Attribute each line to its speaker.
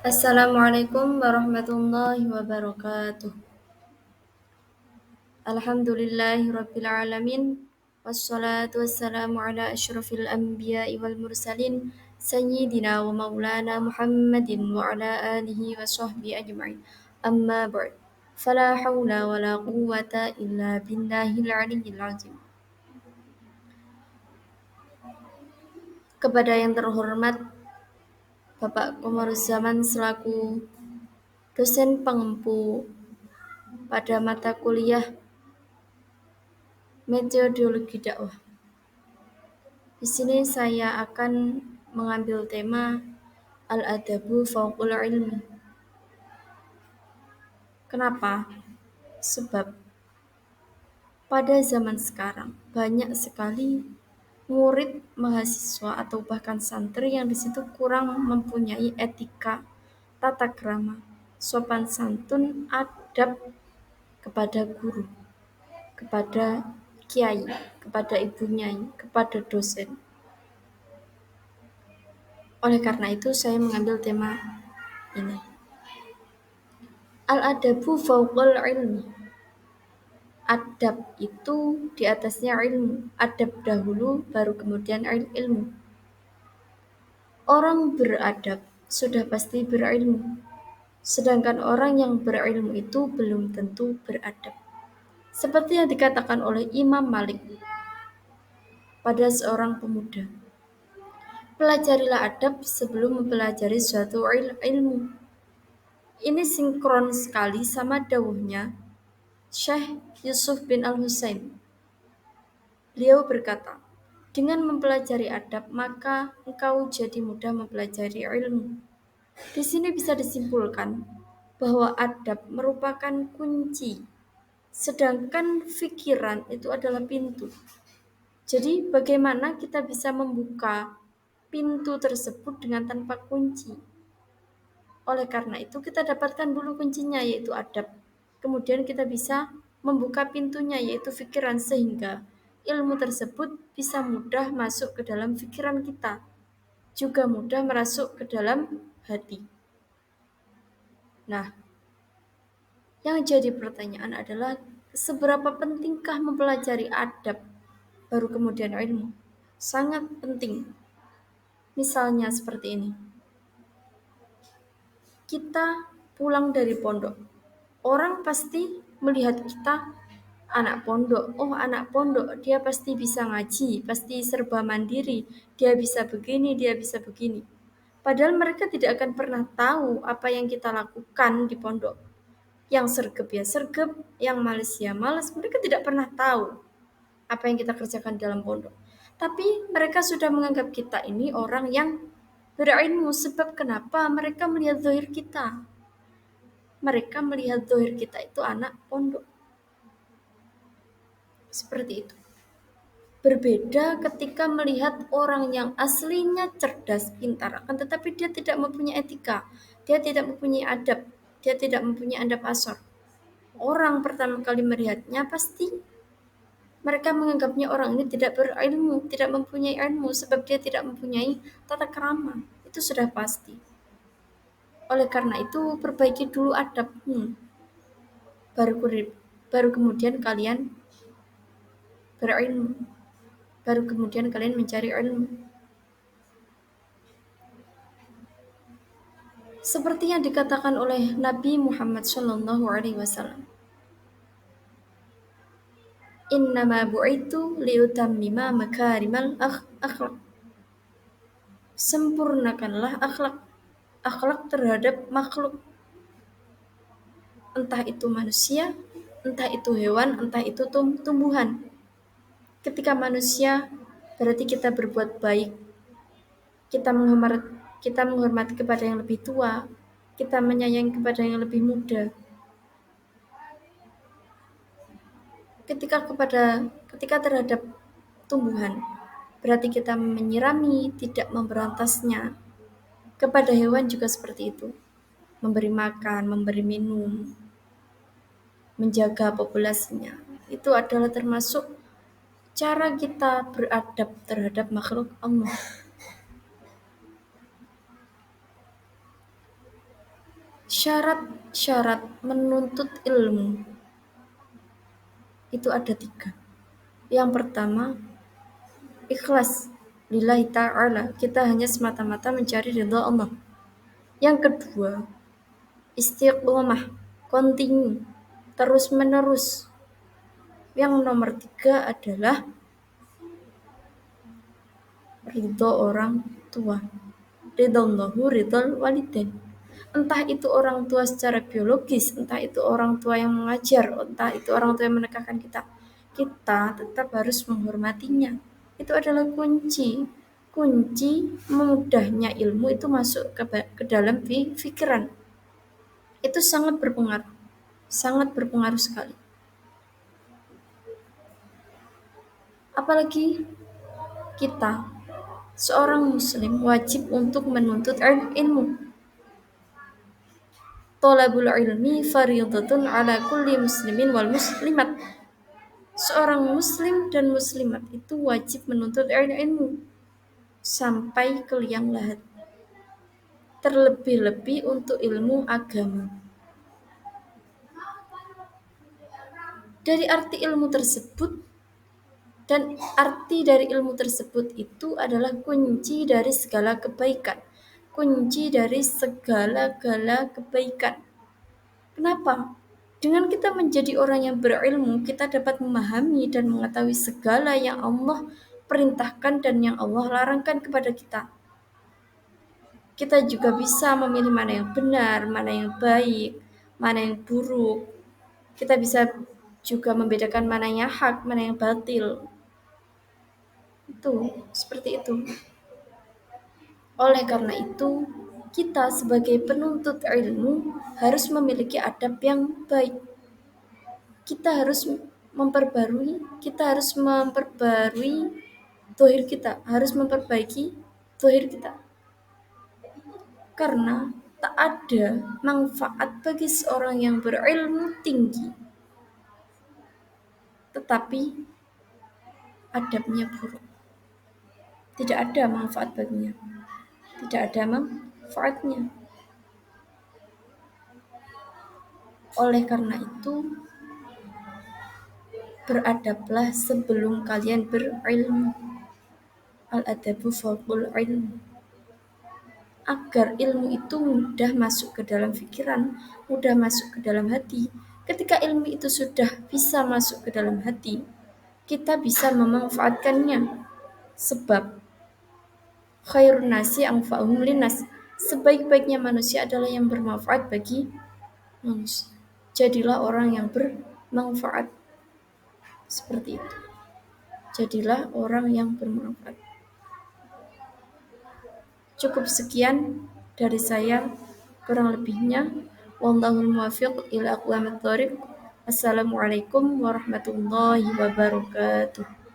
Speaker 1: Assalamualaikum warahmatullahi wabarakatuh. Alhamdulillahi rabbil alamin. Wassalatu wassalamu ala asyrafil anbiya'i wal mursalin sayyidina wa maulana Muhammadin wa ala alihi wa sahbihi ajma'in. Amma ba'd. Fala hawla wa la quwwata illa billahil aliyyil azim. Kepada yang terhormat Bapak Komaruzzaman selaku dosen pengempu pada mata kuliah metodologi dakwah. Di sini saya akan mengambil tema al-adabu fauqul ilmi. Kenapa? Sebab pada zaman sekarang banyak sekali murid, mahasiswa atau bahkan santri yang di situ kurang mempunyai etika, tata krama, sopan santun, adab kepada guru, kepada kiai, kepada ibu nyai, kepada dosen. Oleh karena itu saya mengambil tema ini. Al-adabu fauqal ilmi. Adab itu di atasnya ilmu. Adab dahulu baru kemudian ilmu. Orang beradab sudah pasti berilmu. Sedangkan orang yang berilmu itu belum tentu beradab. Seperti yang dikatakan oleh Imam Malik pada seorang pemuda. Pelajarilah adab sebelum mempelajari suatu ilmu. Ini sinkron sekali sama dawuhnya Syekh Yusuf bin Al-Husain. Beliau berkata, dengan mempelajari adab maka engkau jadi mudah mempelajari ilmu. Di sini bisa disimpulkan bahwa adab merupakan kunci, sedangkan fikiran itu adalah pintu. Jadi bagaimana kita bisa membuka pintu tersebut dengan tanpa kunci? Oleh karena itu kita dapatkan dulu kuncinya yaitu adab. Kemudian kita bisa membuka pintunya yaitu pikiran sehingga ilmu tersebut bisa mudah masuk ke dalam pikiran kita. Juga mudah masuk ke dalam hati. Nah, yang jadi pertanyaan adalah seberapa pentingkah mempelajari adab baru kemudian ilmu? Sangat penting. Misalnya seperti ini. Kita pulang dari pondok. Orang pasti melihat kita anak pondok. Oh, anak pondok, dia pasti bisa ngaji, pasti serba mandiri. Dia bisa begini, dia bisa begini. Padahal mereka tidak akan pernah tahu apa yang kita lakukan di pondok. Yang sergap ya sergap, yang malas ya malas. Mereka tidak pernah tahu apa yang kita kerjakan dalam pondok. Tapi mereka sudah menganggap kita ini orang yang berilmu. Sebab kenapa? Mereka melihat zahir kita. Mereka melihat zahir kita itu anak pondok. Seperti itu. Berbeda ketika melihat orang yang aslinya cerdas, pintar, akan tetapi dia tidak mempunyai etika, dia tidak mempunyai adab, dia tidak mempunyai adab asor. Orang pertama kali melihatnya pasti mereka menganggapnya orang ini tidak berilmu, tidak mempunyai ilmu sebab dia tidak mempunyai tata krama. Itu sudah pasti. Oleh karena itu perbaiki dulu adabmu. Baru kemudian kalian berilmu. Baru kemudian kalian mencari ilmu. Seperti yang dikatakan oleh Nabi Muhammad SAW. Innama bu'itu liutammima makarimal akhlak. Sempurnakanlah akhlak terhadap makhluk. Entah itu manusia, entah itu hewan, entah itu tumbuhan. Ketika manusia berarti kita berbuat baik. Kita menghormati kepada yang lebih tua, kita menyayangi kepada yang lebih muda. Ketika terhadap tumbuhan, berarti kita menyirami, tidak memberantasnya. Kepada hewan juga seperti itu. Memberi makan, memberi minum, menjaga populasinya. Itu adalah termasuk cara kita beradab terhadap makhluk Allah. Syarat-syarat menuntut ilmu itu ada 3. Yang pertama, ikhlas lillahi ta'ala, kita hanya semata-mata mencari ridha Allah. Yang kedua, istiqomah, continue, terus menerus. Yang nomor 3 adalah ridho orang tua, ridallahu ridal walidain. Entah itu orang tua secara biologis, entah itu orang tua yang mengajar, entah itu orang tua yang menekahkan kita, kita tetap harus menghormatinya. Itu adalah kunci mudahnya ilmu itu masuk ke dalam pikiran. Itu sangat berpengaruh sekali. Apalagi kita, seorang muslim wajib untuk menuntut ilmu. Thalabul ilmi fardhatun ala kulli muslimin wal muslimat. Seorang muslim dan muslimat itu wajib menuntut ilmu sampai ke liang lahat. Terlebih-lebih untuk ilmu agama. Dari arti ilmu tersebut dan arti dari ilmu tersebut itu adalah kunci dari segala kebaikan. Kunci dari segala-gala kebaikan. Kenapa? Dengan kita menjadi orang yang berilmu, kita dapat memahami dan mengetahui segala yang Allah perintahkan dan yang Allah larangkan kepada kita. Kita juga bisa memilih mana yang benar, mana yang baik, mana yang buruk. Kita bisa juga membedakan mana yang hak, mana yang batil. Itu, seperti itu. Oleh karena itu, kita sebagai penuntut ilmu harus memiliki adab yang baik. Kita harus memperbarui zahir kita, harus memperbaiki zahir kita. Karena tak ada manfaat bagi seorang yang berilmu tinggi, tetapi adabnya buruk. Tidak ada manfaat baginya. Tidak ada manfaatnya. Oleh karena itu, beradablah sebelum kalian berilmu. Al-adabu fawqul ilm. Agar ilmu itu mudah masuk ke dalam pikiran, mudah masuk ke dalam hati. Ketika ilmu itu sudah bisa masuk ke dalam hati, kita bisa memanfaatkannya. Sebab khairun nasi anfa'uhum linnas. Sebaik-baiknya manusia adalah yang bermanfaat bagi manusia. Jadilah orang yang bermanfaat. Seperti itu. Jadilah orang yang bermanfaat. Cukup sekian dari saya, kurang lebihnya wallahul muwaffiq ila aqwamit thoriq. Assalamualaikum warahmatullahi wabarakatuh.